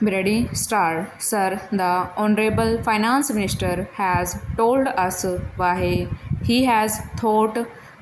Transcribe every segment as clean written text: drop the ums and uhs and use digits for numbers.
Ready, start. Sir, the Honorable Finance Minister has told us why he has thought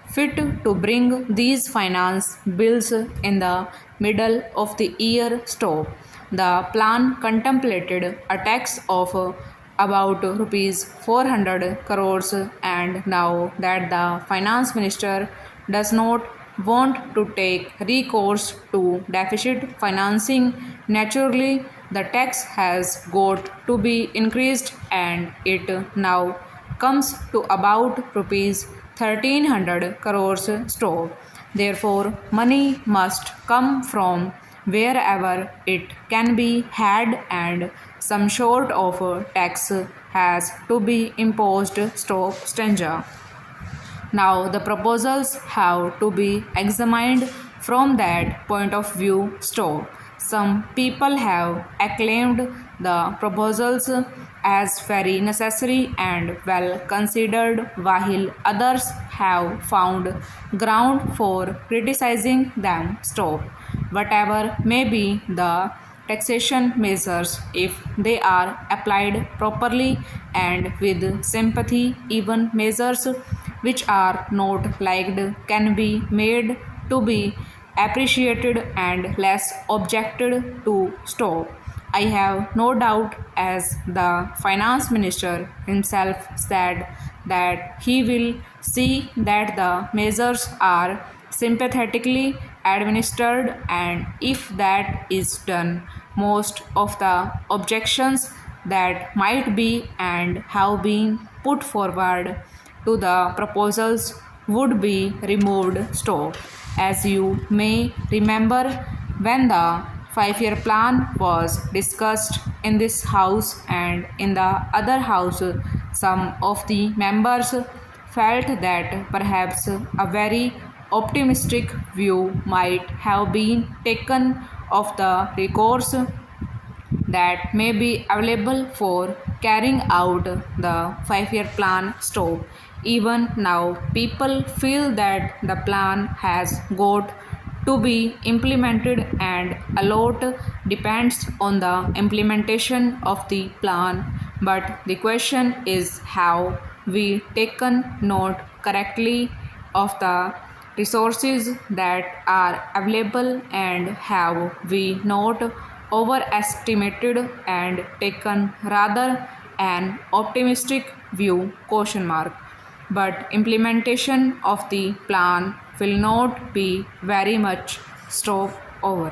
fit to bring these finance bills in the middle of the year stop. The plan contemplated a tax of about rupees 400 crores, and now that the finance minister does not want to take recourse to deficit financing, naturally the tax has got to be increased, and it now comes to about rupees 1300 crores store. Therefore, money must come from wherever it can be had, and some sort of tax has to be imposed. Stop stranger. Now, the proposals have to be examined from that point of view. Stop. Some people have acclaimed the proposals as very necessary and well considered, while others have found ground for criticizing them. Stop. Whatever may be the taxation measures, if they are applied properly and with sympathy, even measures which are not liked can be made to be appreciated and less objected to. Stop. I have no doubt, as the finance minister himself said, that he will see that the measures are sympathetically administered, and if that is done, most of the objections that might be and have been put forward to the proposals would be removed. Stop. As you may remember, when the 5 year plan was discussed in this house and in the other house, some of the members felt that perhaps a very optimistic view might have been taken of the recourse that may be available for carrying out the 5 year plan. Stop. Even now, people feel that the plan has got to be implemented, and a lot depends on the implementation of the plan. But the question is, how we taken note correctly of the resources that are available, and have we not overestimated and taken rather an optimistic view? Question mark. But implementation of the plan will not be very much. Stop over.